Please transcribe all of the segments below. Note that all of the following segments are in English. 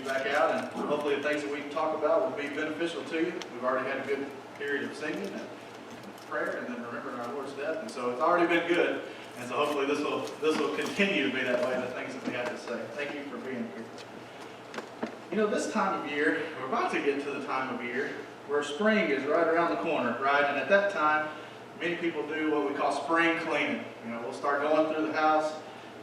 be back out, and hopefully the things that we talk about will be beneficial to you. We've already had a good period of singing and prayer, and then remembering our Lord's death, and so it's already been good. And so hopefully this will continue to be that way, the things that we have to say. Thank you for being here. You know, this time of year, we're about to get to the time of year where spring is right around the corner, right? And at that time, many people do what we call spring cleaning. You know, we'll start going through the house.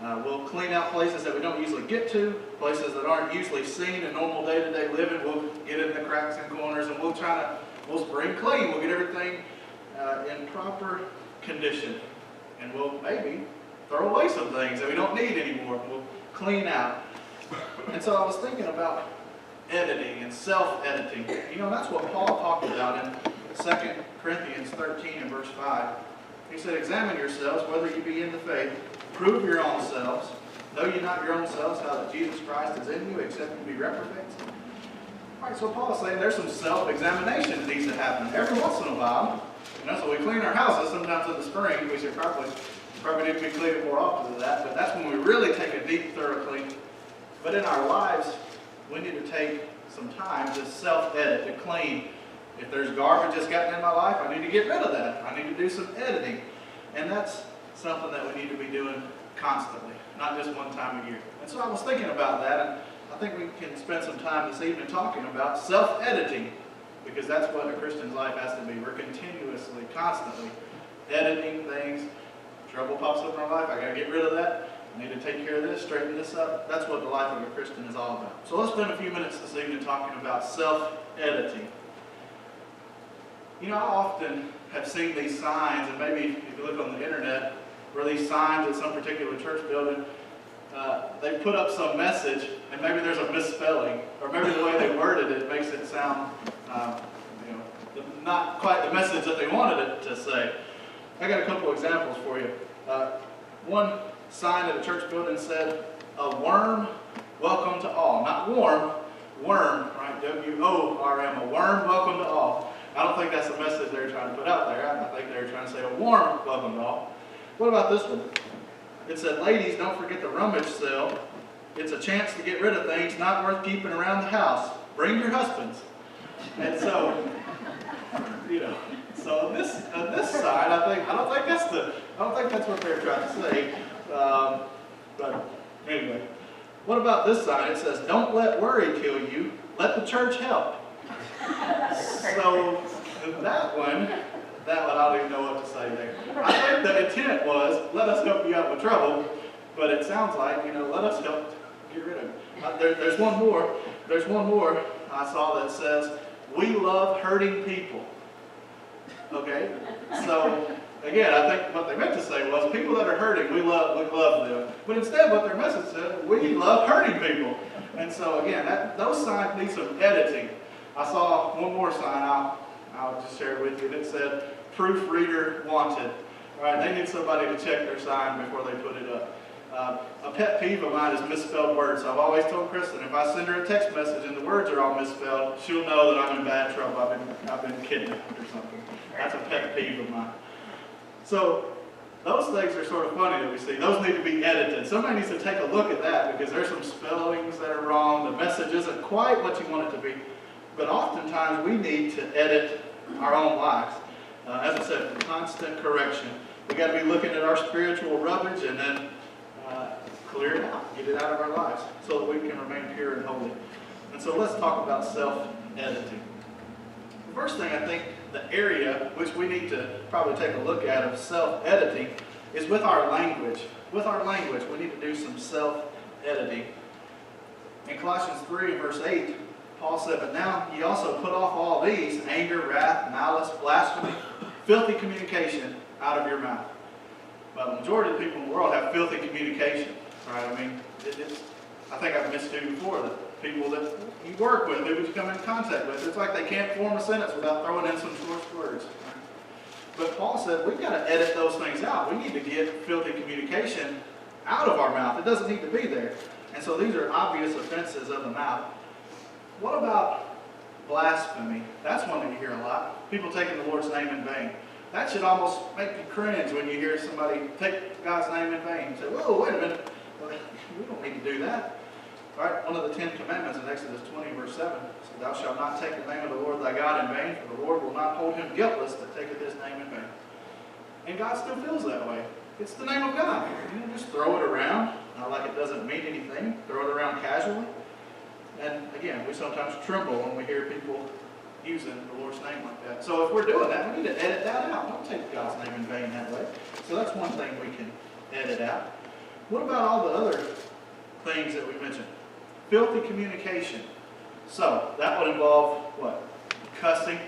We'll clean out places that we don't usually get to, places that aren't usually seen in normal day-to-day living. We'll get in the cracks and corners, and we'll spring clean. We'll get everything in proper condition. And we'll maybe throw away some things that we don't need anymore. We'll clean out. And so I was thinking about editing and self-editing. You know, that's what Paul talked about in 2 Corinthians 13 and verse 5. He said, examine yourselves whether you be in the faith. Prove your own selves. Know ye not your own selves how that Jesus Christ is in you, except you be reprobates? All right, so Paul is saying there's some self-examination that needs to happen every once in a while. You know, so we clean our houses sometimes in the spring. We should probably need to be cleaning more often than that, but that's when we really take a deep, thorough clean. But in our lives, we need to take some time to self-edit, to clean. If there's garbage that's gotten in my life, I need to get rid of that. I need to do some editing. And that's something that we need to be doing constantly, not just one time a year. And so I was thinking about that, and I think we can spend some time this evening talking about self-editing, because that's what a Christian's life has to be. We're continuously, constantly editing things. Trouble pops up in our life. I got to get rid of that. I need to take care of this, straighten this up. That's what the life of a Christian is all about. So let's spend a few minutes this evening talking about self-editing. You know, I often have seen these signs, and maybe if you look on the internet, where these signs at some particular church building, they put up some message, and maybe there's a misspelling, or maybe the way they worded it makes it sound, not quite the message that they wanted it to say. I got a couple examples for you. One sign at a church building said, "A worm, welcome to all." Not warm, worm, right? W-O-R-M, a worm, welcome to all. I don't think that's the message they're trying to put out there. I think they're trying to say a warm welcome to all. What about this one? It said, "Ladies, don't forget the rummage sale. It's a chance to get rid of things not worth keeping around the house. Bring your husbands." And so, you know, so this side, I don't think that's what they're trying to say. But anyway, what about this side? It says, "Don't let worry kill you. Let the church help." So that one, I don't even know what to say there. I think the intent was, let us help you out with trouble, but it sounds like, let us help get rid of it. There's one more. There's one more I saw that says, "We love hurting people." Okay? So, again, I think what they meant to say was, people that are hurting, we love them. But instead, what their message said, we love hurting people. And so, again, those signs need some editing. I saw one more sign, I'll just share it with you, that said, "Proofreader wanted." All right, they need somebody to check their sign before they put it up. A pet peeve of mine is misspelled words. So I've always told Kristen, if I send her a text message and the words are all misspelled, she'll know that I'm in bad trouble. I've been kidnapped or something. That's a pet peeve of mine. So those things are sort of funny that we see. Those need to be edited. Somebody needs to take a look at that, because there's some spellings that are wrong. The message isn't quite what you want it to be. But oftentimes we need to edit our own lives. As I said, constant correction. We got to be looking at our spiritual rubbish and then clear it out, get it out of our lives, so that we can remain pure and holy. And so let's talk about self-editing. The first thing, I think, the area which we need to probably take a look at of self-editing is with our language. With our language, we need to do some self-editing. In Colossians 3, verse 8, Paul said, "But now ye also put off all these, anger, wrath, malice, blasphemy, filthy communication out of your mouth." Well, the majority of the people in the world have filthy communication, right? I mean, I think I've mentioned to you before that people that you work with, people you come in contact with, it's like they can't form a sentence without throwing in some choice words. But Paul said we've got to edit those things out. We need to get filthy communication out of our mouth. It doesn't need to be there. And so these are obvious offenses of the mouth. What about blasphemy? That's one that you hear a lot. People taking the Lord's name in vain. That should almost make you cringe when you hear somebody take God's name in vain. You say, "Whoa, wait a minute. We don't need to do that." All right, one of the 10 Commandments in Exodus 20, verse 7, says, "Thou shalt not take the name of the Lord thy God in vain, for the Lord will not hold him guiltless that taketh his name in vain." And God still feels that way. It's the name of God. You know, just throw it around, not like it doesn't mean anything. Throw it around casually. And again, we sometimes tremble when we hear people using the Lord's name like that. So if we're doing that, we need to edit that out. Don't take God's name in vain that way. So that's one thing we can edit out. What about all the other things that we mentioned? Filthy communication. So that would involve what? Cussing.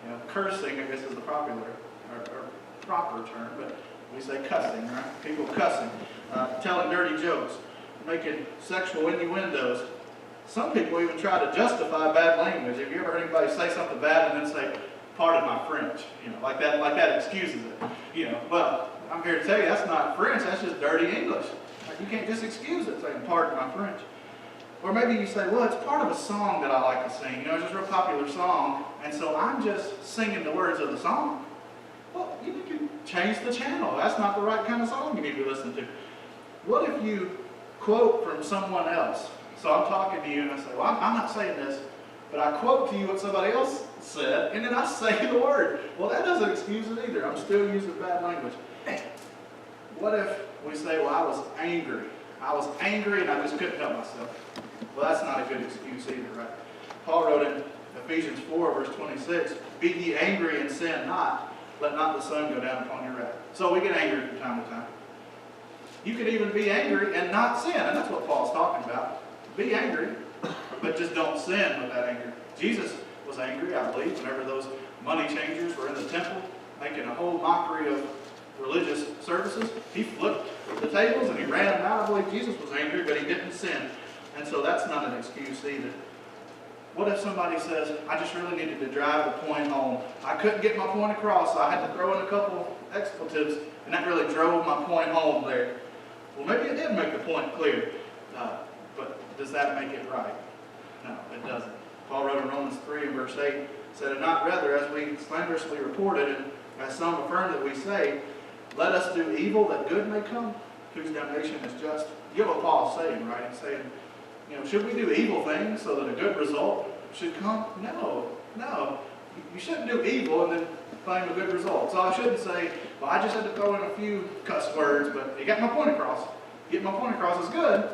You know, cursing, I guess, is the popular or proper term, but we say cussing, right? People cussing, telling dirty jokes, making sexual innuendos. Some people even try to justify bad language. Have you ever heard anybody say something bad and then say, "Pardon my French"? You know, like that excuses it. You know, well, I'm here to tell you that's not French. That's just dirty English. You can't just excuse it saying, "Pardon my French." Or maybe you say, "Well, it's part of a song that I like to sing. You know, it's just a real popular song, and so I'm just singing the words of the song." Well, you need to change the channel. That's not the right kind of song you need to listen to. What if you quote from someone else? So I'm talking to you and I say, "Well, I'm not saying this, but I quote to you what somebody else said, and then I say the word." Well, that doesn't excuse it either. I'm still using bad language. What if we say, "Well, I was angry. I was angry and I just couldn't help myself"? Well, that's not a good excuse either, right? Paul wrote in Ephesians 4, verse 26, "Be ye angry and sin not. Let not the sun go down upon your wrath." So we get angry from time to time. You could even be angry and not sin, and that's what Paul's talking about. Be angry, but just don't sin with that anger. Jesus was angry, I believe, whenever those money changers were in the temple making a whole mockery of religious services. He flipped the tables and he ran them out. I believe Jesus was angry, but he didn't sin. And so that's not an excuse either. What if somebody says, "I just really needed to drive the point home. I couldn't get my point across, so I had to throw in a couple expletives, and that really drove my point home there." Well, maybe it did make the point clear, but does that make it right? No, it doesn't. Paul wrote in Romans 3 and verse 8, said, "And not rather, as we slanderously reported, and as some affirm that we say, let us do evil that good may come, whose damnation is just." You know what Paul's saying, right? He's saying, you know, should we do evil things so that a good result should come? No. You shouldn't do evil and then claim a good result. So I shouldn't say, "Well, I just had to throw in a few cuss words, but you got my point across." Get my point across is good,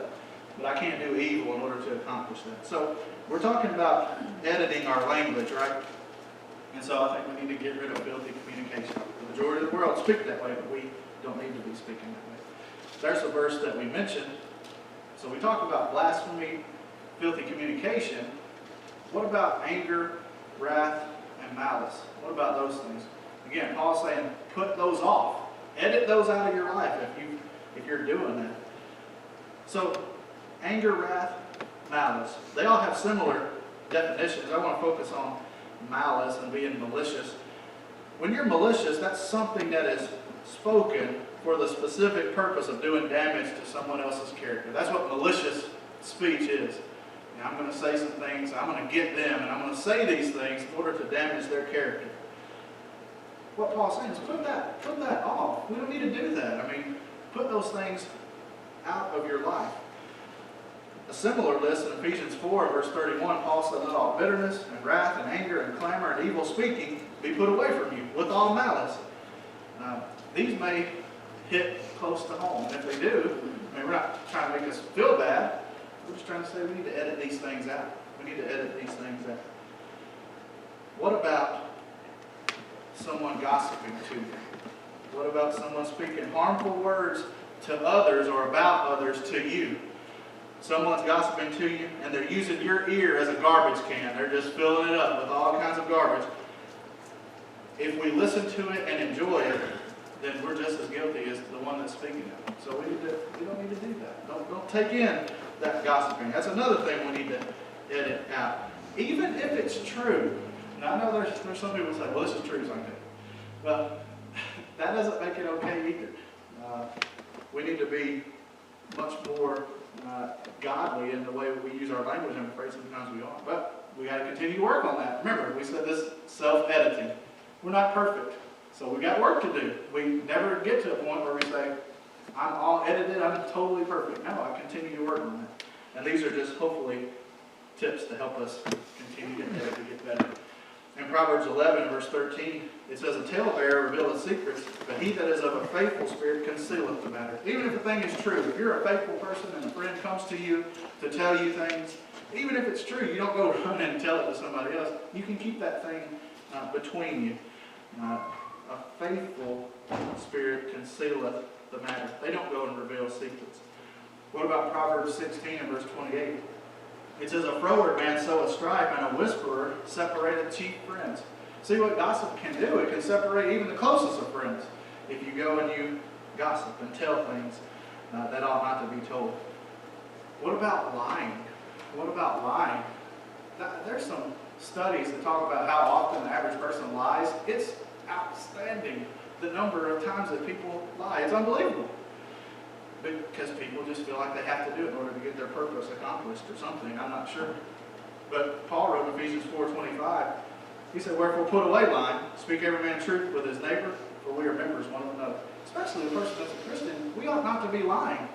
but I can't do evil in order to accomplish that. So we're talking about editing our language, right? And so I think we need to get rid of filthy communication. The majority of the world speak that way, but we don't need to be speaking that way. There's a verse that we mentioned. So we talk about blasphemy, filthy communication. What about anger, wrath, and malice? What about those things? Again, Paul's saying, put those off. Edit those out of your life if you're doing that. So, anger, wrath, malice. They all have similar definitions. I want to focus on malice and being malicious. When you're malicious, that's something that is spoken for the specific purpose of doing damage to someone else's character. That's what malicious speech is. Now, I'm going to say some things, I'm going to get them, and I'm going to say these things in order to damage their character. What Paul's saying is put that off. We don't need to do that. I mean, put those things out of your life. A similar list in Ephesians 4, verse 31, Paul said, "Let all bitterness and wrath and anger and clamor and evil speaking be put away from you with all malice." These may hit close to home. And if they do, I mean, we're not trying to make us feel bad. We're just trying to say we need to edit these things out. We need to edit these things out. What about someone gossiping to you? What about someone speaking harmful words to others or about others to you? Someone's gossiping to you and they're using your ear as a garbage can. They're just filling it up with all kinds of garbage. If we listen to it and enjoy it, then we're just as guilty as the one that's speaking it. So we don't need to do that. Don't take in that gossiping. That's another thing we need to edit out. Even if it's true. Now I know there's some people who say, "Well, this is true, so I'm good." Well, that doesn't make it okay either. We need to be much more godly in the way we use our language. I'm afraid sometimes we are. But we got to continue to work on that. Remember, we said this self-editing. We're not perfect. So we got work to do. We never get to a point where we say, "I'm all edited, I'm totally perfect." No, I continue to work on that. And these are just hopefully tips to help us continue to get better. In Proverbs 11, verse 13, it says, a talebearer revealeth secrets, but he that is of a faithful spirit concealeth the matter. Even if the thing is true, if you're a faithful person and a friend comes to you to tell you things, even if it's true, you don't go run and tell it to somebody else. You can keep that thing between you. A faithful spirit concealeth the matter. They don't go and reveal secrets. What about Proverbs 16 and verse 28? It says, a froward man soweth strife, and a whisperer separateth chief friends. See what gossip can do? It can separate even the closest of friends. If you go and you gossip and tell things that ought not to be told. What about lying? What about lying? There's some studies that talk about how often the average person lies. It's outstanding, the number of times that people lie. It's unbelievable. Because people just feel like they have to do it in order to get their purpose accomplished or something. I'm not sure. But Paul wrote in Ephesians 4:25, he said, wherefore put away lying, speak every man truth with his neighbor, for we are members one of another. Especially a person that's a Christian, we ought not to be lying.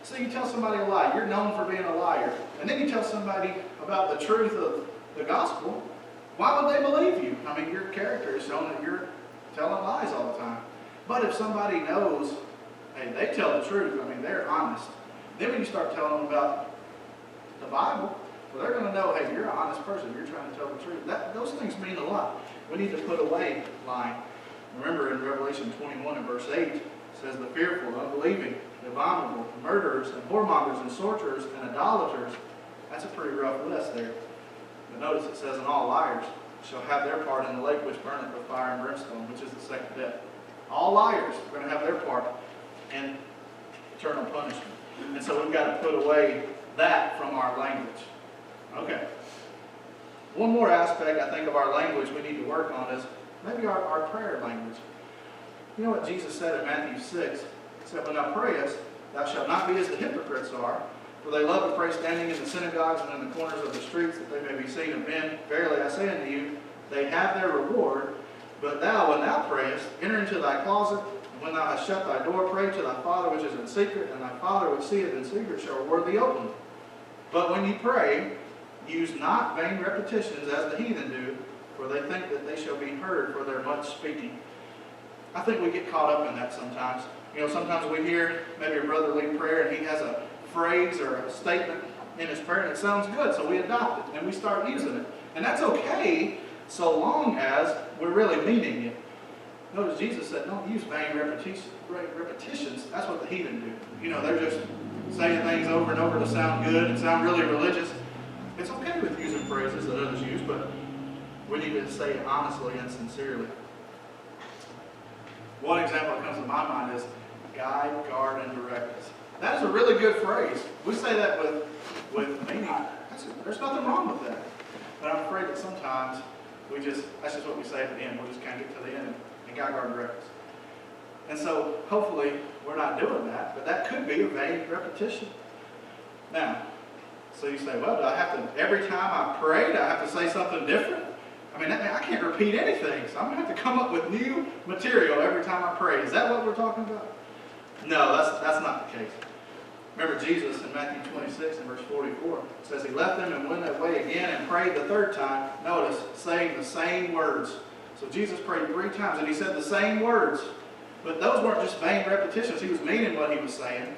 So you tell somebody a lie, you're known for being a liar. And then you tell somebody about the truth of the gospel, why would they believe you? I mean, your character is showing that you're telling lies all the time. But if somebody knows, hey, they tell the truth, I mean, they're honest. Then when you start telling them about the Bible, well, they're going to know, hey, you're an honest person. You're trying to tell the truth. Those things mean a lot. We need to put away lying. Remember in Revelation 21 and verse 8, it says, the fearful, unbelieving, abominable, murderers, and whoremongers, and sorcerers, and idolaters. That's a pretty rough list there. But notice it says, and all liars shall have their part in the lake which burneth with fire and brimstone, which is the second death. All liars are going to have their part in eternal punishment. And so we've got to put away that from our language. Okay. One more aspect, I think, of our language we need to work on is maybe our prayer language. You know what Jesus said in Matthew 6? He said, when thou prayest, thou shalt not be as the hypocrites are, for they love to pray standing in the synagogues and in the corners of the streets, that they may be seen of men. Verily I say unto you, they have their reward. But thou, when thou prayest, enter into thy closet, and when thou hast shut thy door, pray to thy Father which is in secret, and thy Father which seeth in secret shall reward thee openly. But when ye pray, use not vain repetitions as the heathen do, for they think that they shall be heard for their much speaking. I think we get caught up in that sometimes. You know, sometimes we hear maybe a brother lead prayer and he has a phrase or a statement in his prayer and it sounds good, so we adopt it and we start using it. And that's okay so long as we're really meaning it. Notice Jesus said, don't use vain repetitions. That's what the heathen do. You know, they're just saying things over and over to sound good and sound really religious. It's okay with using phrases that others use, but we need to say it honestly and sincerely. One example that comes to my mind is guide, guard, and direct us. That is a really good phrase. We say that with meaning. There's nothing wrong with that. But I'm afraid that sometimes that's just what we say at the end. We'll just kind of get to the end and guide, guard, and direct us. And so hopefully we're not doing that, but that could be a vague repetition. Now, so you say, well, do I have to, every time I pray, do I have to say something different? I mean, I can't repeat anything, so I'm going to have to come up with new material every time I pray. Is that what we're talking about? No, that's not the case. Remember Jesus in Matthew 26 and verse 44 says he left them and went away again and prayed the third time. Notice, saying the same words. So Jesus prayed 3 times and he said the same words. But those weren't just vain repetitions. He was meaning what he was saying.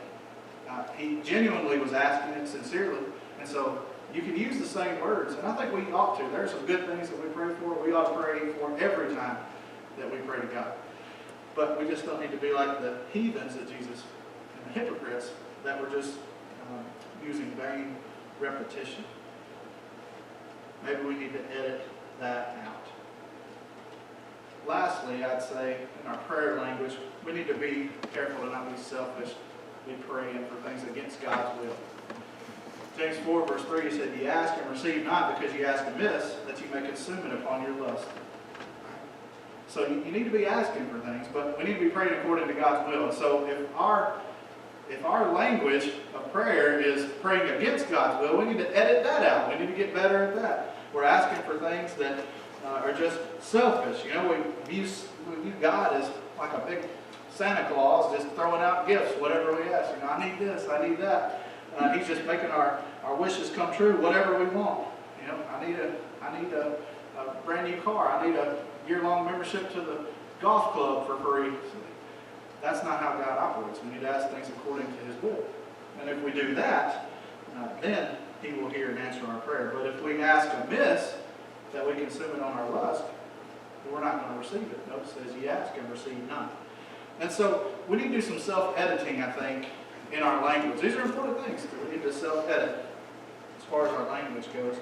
He genuinely was asking it sincerely. And so you can use the same words. And I think we ought to. There are some good things that we pray for. We ought to pray for every time that we pray to God. But we just don't need to be like the heathens that Jesus, and the hypocrites, that were just using vain repetition. Maybe we need to edit that out. Lastly, I'd say in our prayer language, we need to be careful to not be selfish. Be praying for things against God's will. James 4 verse 3 said, ye ask and receive not because ye ask amiss, that ye may consume it upon your lust. So you need to be asking for things, but we need to be praying according to God's will. And so if our language of prayer is praying against God's will, we need to edit that out. We need to get better at that. We're asking for things that are just selfish. You know, we view God as like a big Santa Claus just throwing out gifts, whatever we ask. You know, I need this, I need that. He's just making our our wishes come true, whatever we want. You know, I need a brand new car. I need a year-long membership to the golf club for free. That's not how God operates. We need to ask things according to His will. And if we do that, then He will hear and answer our prayer. But if we ask amiss, that we consume it on our lust, we're not going to receive it. Notice it says, ye ask and receive none. And so we need to do some self-editing, I think, in our language. These are important things. We need to self-edit as far as our language goes.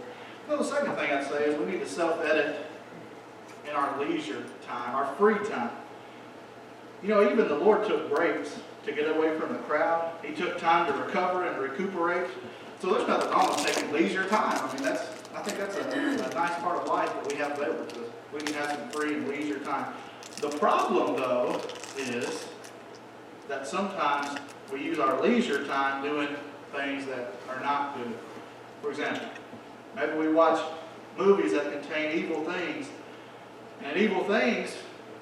Well, the second thing I'd say is we need to self-edit in our leisure time, our free time. You know, even the Lord took breaks to get away from the crowd. He took time to recover and recuperate. So there's nothing wrong with taking leisure time. I mean, I think that's a nice part of life that we have available to us. We can have some free and leisure time. The problem, though, is that sometimes we use our leisure time doing things that are not good. For example, maybe we watch movies that contain evil things. And evil things,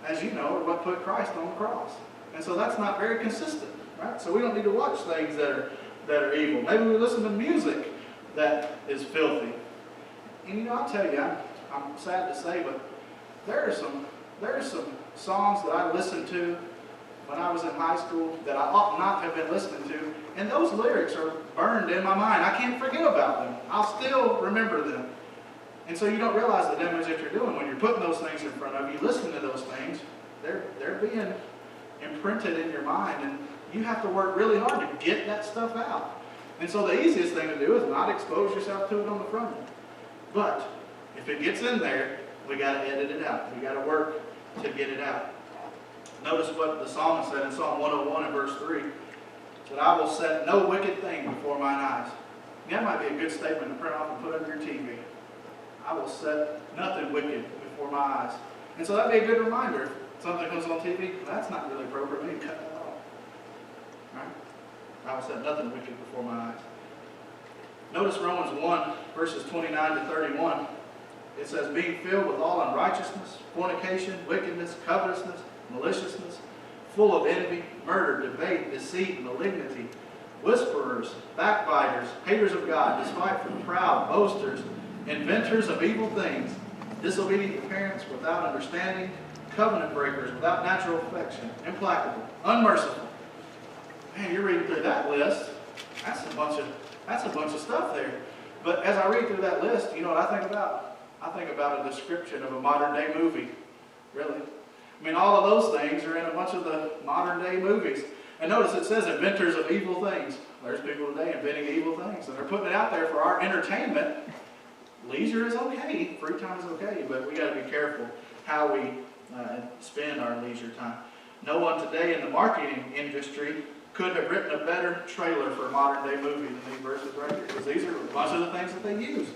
as you know, are what put Christ on the cross. And so that's not very consistent, right? So we don't need to watch things that are evil. Maybe we listen to music that is filthy. And you know, I'll tell you, I'm sad to say, but there are some songs that I listened to when I was in high school that I ought not have been listening to, and those lyrics are burned in my mind. I can't forget about them. I'll still remember them. And so you don't realize the damage that you're doing when you're putting those things in front of you, listening to those things. They're being imprinted in your mind, and you have to work really hard to get that stuff out. And so the easiest thing to do is not expose yourself to it on the front end. But if it gets in there, we got to edit it out. We got to work to get it out. Notice what the psalmist said in Psalm 101 and verse 3. That I will set no wicked thing before mine eyes. That might be a good statement to print off and put on your TV. I will set nothing wicked before my eyes. And so that'd be a good reminder. If something comes on TV, that's not really appropriate. We need to cut that off. Right? I will set nothing wicked before my eyes. Notice Romans 1, verses 29 to 31. It says, being filled with all unrighteousness, fornication, wickedness, covetousness, maliciousness, full of envy, murder, debate, deceit, malignity, whisperers, backbiters, haters of God, despiteful, proud, boasters, inventors of evil things, disobedient to parents, without understanding, covenant breakers, without natural affection, implacable, unmerciful. Man, you're reading through that list. That's a bunch of stuff there. But as I read through that list, you know what I think about? I think about a description of a modern day movie. Really. I mean, all of those things are in a bunch of the modern day movies. And notice it says inventors of evil things. There's people today inventing evil things, and they're putting it out there for our entertainment. Leisure is okay, free time is okay, but we got to be careful how we spend our leisure time. No one today in the marketing industry could have written a better trailer for a modern day movie than these verses right here, because these are a bunch of the things that they use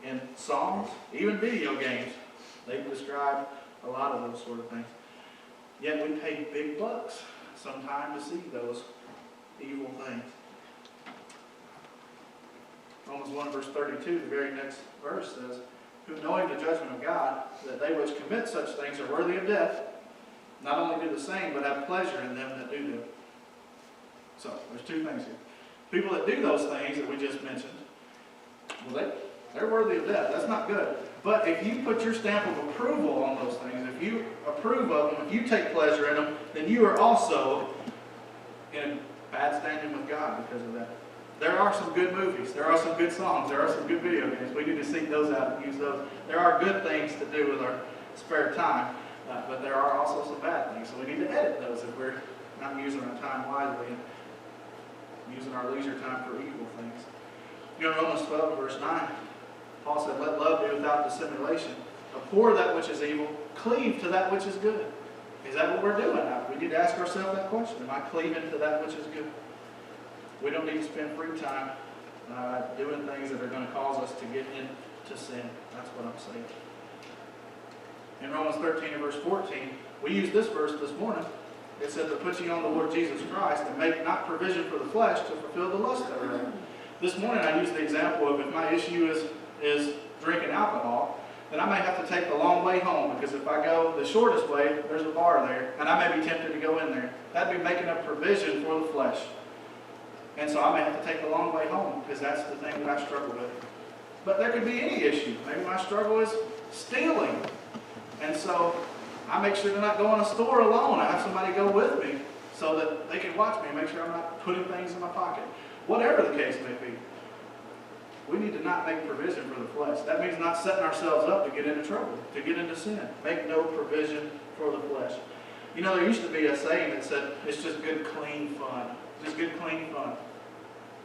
in songs, even video games. They describe a lot of those sort of things. Yet we pay big bucks sometimes to see those evil things. Romans 1 verse 32, the very next verse says, who knowing the judgment of God, that they which commit such things are worthy of death, not only do the same, but have pleasure in them that do them. So, there's two things here. People that do those things that we just mentioned, well, they're worthy of death. That's not good. But if you put your stamp of approval on those things, if you approve of them, if you take pleasure in them, then you are also in bad standing with God because of that. There are some good movies. There are some good songs. There are some good video games. We need to seek those out and use those. There are good things to do with our spare time, but there are also some bad things. So we need to edit those if we're not using our time wisely and using our leisure time for evil things. You know, Romans 12, verse 9, Paul said, let love be without dissimulation. Abhor that which is evil. Cleave to that which is good. Is that what we're doing now? We need to ask ourselves that question. Am I cleaving to that which is good? We don't need to spend free time doing things that are going to cause us to get into sin. That's what I'm saying. In Romans 13 and verse 14, we used this verse this morning. It said to put ye on the Lord Jesus Christ and make not provision for the flesh to fulfill the lust thereof. This morning I used the example of if my issue is drinking alcohol, then I may have to take the long way home, because if I go the shortest way, there's a bar there, and I may be tempted to go in there. That'd be making a provision for the flesh. And so I may have to take the long way home because that's the thing that I struggle with. But there could be any issue. Maybe my struggle is stealing. And so I make sure to not go in a store alone. I have somebody go with me so that they can watch me and make sure I'm not putting things in my pocket. Whatever the case may be. We need to not make provision for the flesh. That means not setting ourselves up to get into trouble, to get into sin. Make no provision for the flesh. You know, there used to be a saying that said, it's just good, clean fun. Just good, clean fun.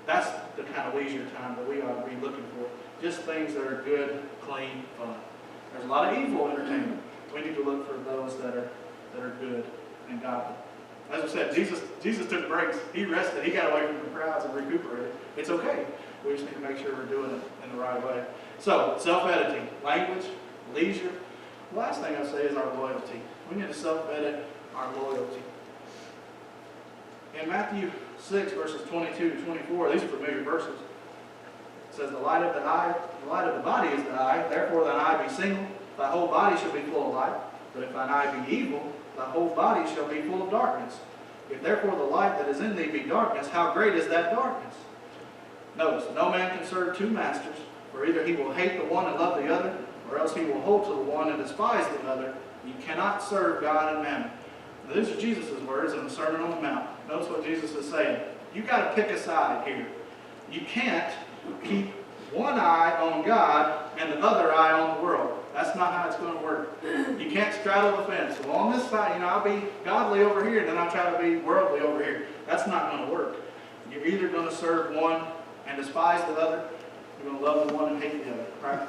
That's the kind of leisure time that we ought to be looking for. Just things that are good, clean fun. There's a lot of evil entertainment. We need to look for those that are good and godly. As I said, Jesus took breaks. He rested. He got away from the crowds and recuperated. It's okay. We just need to make sure we're doing it in the right way. So, self-editing, language, leisure. The last thing I'll say is our loyalty. We need to self-edit our loyalty. In Matthew 6, verses 22 to 24, these are familiar verses. It says, the light of the body is the eye. Therefore thine eye be single, thy whole body shall be full of light. But if thine eye be evil, thy whole body shall be full of darkness. If therefore the light that is in thee be darkness, how great is that darkness? Notice, no man can serve two masters, for either he will hate the one and love the other, or else he will hold to the one and despise the other. You cannot serve God and mammon. Now, these are Jesus' words in the Sermon on the Mount. Notice what Jesus is saying. You've got to pick a side here. You can't keep one eye on God and the other eye on the world. That's not how it's going to work. You can't straddle the fence. Well, on this side, I'll be godly over here, and then I'll try to be worldly over here. That's not going to work. You're either going to serve one and despise the other. You're going to love the one and hate the other. Right?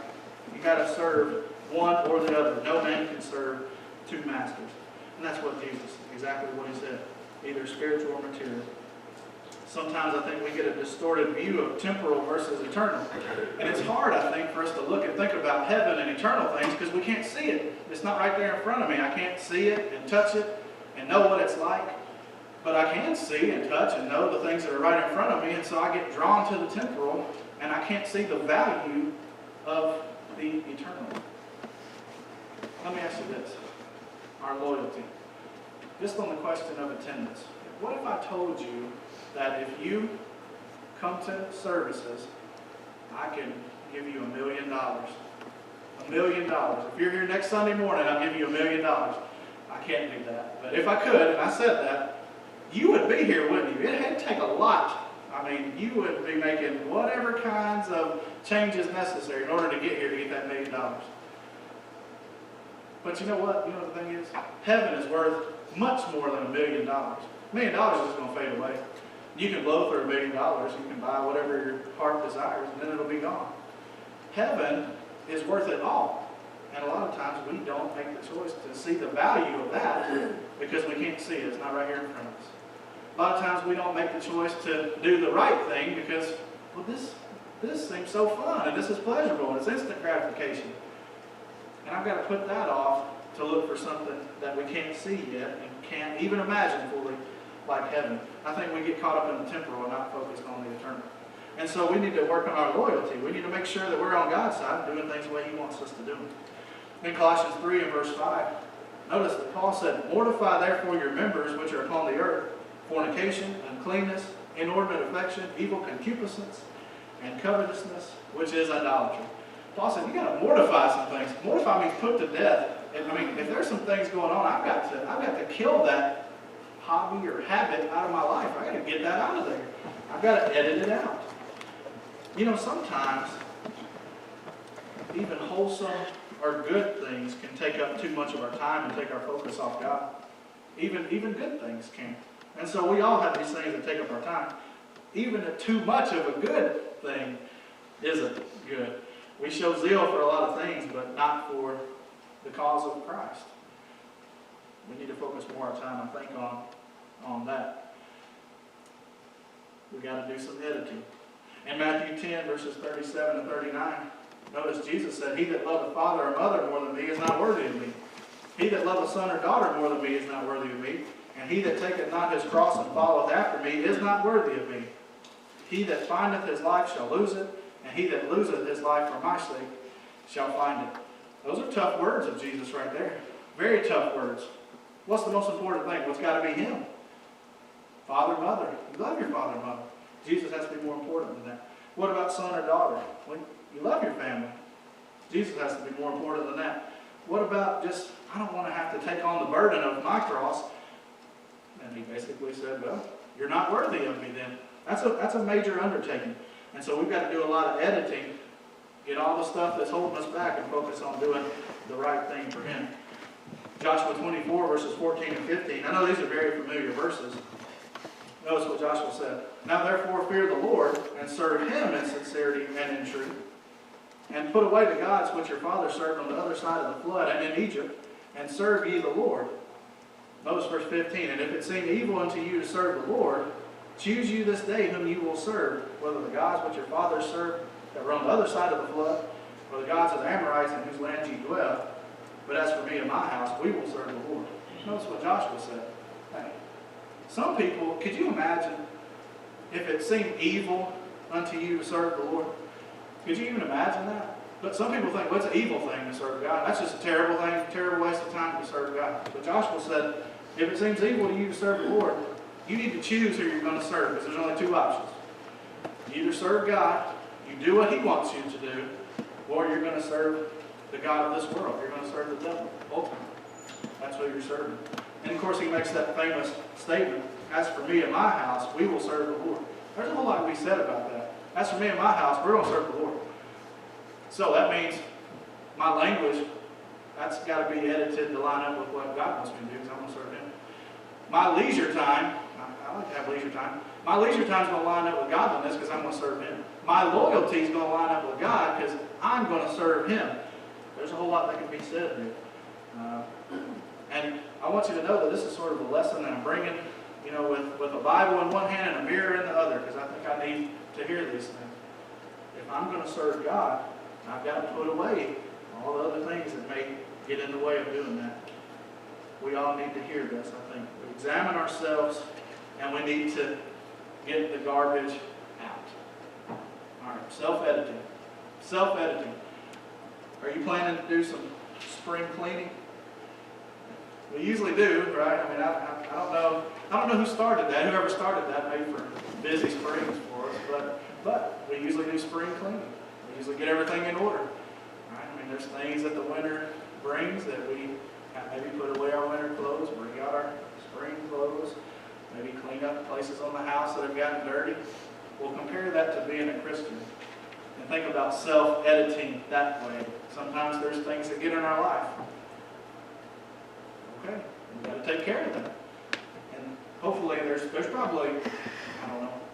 You got to serve one or the other. No man can serve two masters. And that's what Jesus, exactly what he said. Either spiritual or material. Sometimes I think we get a distorted view of temporal versus eternal. And it's hard, I think, for us to look and think about heaven and eternal things because we can't see it. It's not right there in front of me. I can't see it and touch it and know what it's like. But I can see and touch and know the things that are right in front of me. And so I get drawn to the temporal and I can't see the value of the eternal. Let me ask you this. Our loyalty. Just on the question of attendance. What if I told you that if you come to services, I can give you $1 million. $1 million. If you're here next Sunday morning, I'll give you $1 million. I can't do that. But if I could, and I said that, you would be here, wouldn't you? It'd take a lot. I mean, you would be making whatever kinds of changes necessary in order to get here to get that $1 million. But you know what? You know what the thing is? Heaven is worth much more than $1 million. $1 million is just going to fade away. You can blow through $1 million. You can buy whatever your heart desires, and then it'll be gone. Heaven is worth it all. And a lot of times we don't make the choice to see the value of that because we can't see it. It's not right here in front of us. A lot of times we don't make the choice to do the right thing because, well, this seems so fun, and this is pleasurable, and it's instant gratification. And I've got to put that off to look for something that we can't see yet and can't even imagine fully, like heaven. I think we get caught up in the temporal and not focused on the eternal. And so we need to work on our loyalty. We need to make sure that we're on God's side, doing things the way He wants us to do them. In Colossians 3 and verse 5, notice that Paul said, "Mortify therefore your members which are upon the earth, fornication, uncleanness, inordinate affection, evil concupiscence, and covetousness, which is idolatry." Paul said, you got to mortify some things. Mortify means put to death. I mean, if there's some things going on, I've got to kill that hobby or habit out of my life. I've got to get that out of there. I've got to edit it out. You know, sometimes even wholesome or good things can take up too much of our time and take our focus off God. Even good things can. And so we all have these things that take up our time. Even too much of a good thing isn't good. We show zeal for a lot of things, but not for the cause of Christ. We need to focus more of our time, I think, on that. We've got to do some editing. In Matthew 10, verses 37 and 39, notice Jesus said, "He that loveth father or mother more than me is not worthy of me. He that loveth son or daughter more than me is not worthy of me. And he that taketh not his cross and followeth after me is not worthy of me. He that findeth his life shall lose it, and he that loseth his life for my sake shall find it." Those are tough words of Jesus right there. Very tough words. What's the most important thing? What's got to be Him? Father, mother. You love your father and mother. Jesus has to be more important than that. What about son or daughter? Well, you love your family. Jesus has to be more important than that. What about just, I don't want to have to take on the burden of my cross? And he basically said, well, you're not worthy of me then. That's a major undertaking. And so we've got to do a lot of editing, get all the stuff that's holding us back and focus on doing the right thing for him. Joshua 24, verses 14 and 15. I know these are very familiar verses. Notice what Joshua said. Now therefore fear the Lord, and serve him in sincerity and in truth. And put away the gods which your fathers served on the other side of the flood and in Egypt, and serve ye the Lord. Notice verse 15. And if it seem evil unto you to serve the Lord, choose you this day whom you will serve, whether the gods which your fathers served that were on the other side of the flood, or the gods of the Amorites in whose land ye dwell. But as for me and my house, we will serve the Lord. Notice what Joshua said. Hey, some people, could you imagine if it seemed evil unto you to serve the Lord? Could you even imagine that? But some people think, well, it's an evil thing to serve God. That's just a terrible thing, terrible waste of time to serve God. But Joshua said, if it seems evil to you to serve the Lord, you need to choose who you're going to serve, because there's only two options. You either serve God, you do what he wants you to do, or you're going to serve the God of this world. You're going to serve the devil, ultimately. That's what you're serving. And of course he makes that famous statement, as for me and my house, we will serve the Lord. There's a whole lot to be said about that. As for me and my house, we're going to serve the Lord. So that means my language, that's got to be edited to line up with what God wants me to do, because I'm going to serve him. My leisure time, I like to have leisure time. My leisure time is going to line up with godliness because I'm going to serve him. My loyalty is going to line up with God because I'm going to serve him. There's a whole lot that can be said there. And I want you to know that this is sort of a lesson that I'm bringing, with a Bible in one hand and a mirror in the other, because I think I need to hear these things. If I'm going to serve God, I've got to put away all the other things that may get in the way of doing that. We all need to hear this, I think. We examine ourselves, and we need to get the garbage out. All right, self-editing. Self-editing. Are you planning to do some spring cleaning? We usually do, right? I mean, I don't know who started that. Whoever started that made for busy springs for us, but we usually do spring cleaning. We usually get everything in order. Right? I mean, there's things that the winter brings that we maybe put away our winter clothes, bring out our spring clothes, maybe clean up places on the house that have gotten dirty. We'll compare that to being a Christian and think about self-editing that way. Sometimes there's things that get in our life. Okay, we've got to take care of them. And hopefully there's probably,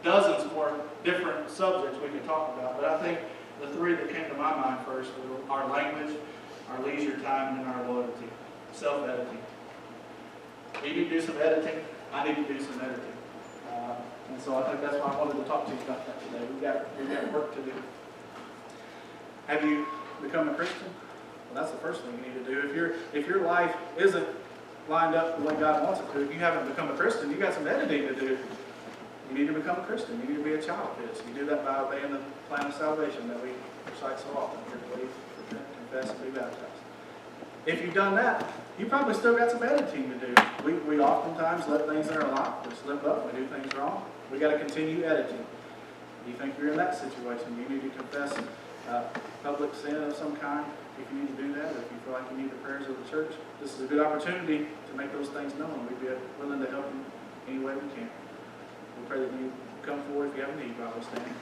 dozens more different subjects we can talk about. But I think the three that came to my mind first were our language, our leisure time, and our loyalty. Self-editing. You need to do some editing. I need to do some editing. And so I think that's why I wanted to talk to you about that today. We've got work to do. Have you become a Christian? Well, that's the first thing you need to do. If your life isn't lined up the way God wants it to, if you haven't become a Christian, you got some editing to do. You need to become a Christian. You need to be a child of his. You do that by obeying the plan of salvation that we recite so often. Here to believe, repent, confess, and be baptized. If you've done that, you probably still got some editing to do. We oftentimes let things in our life, we slip up, we do things wrong. We got to continue editing. You think you're in that situation, you need to confess public sin of some kind. If you need to do that, or if you feel like you need the prayers of the church, this is a good opportunity to make those things known. We'd be willing to help you any way we can. We pray that you come forward if you have a need while we're standing.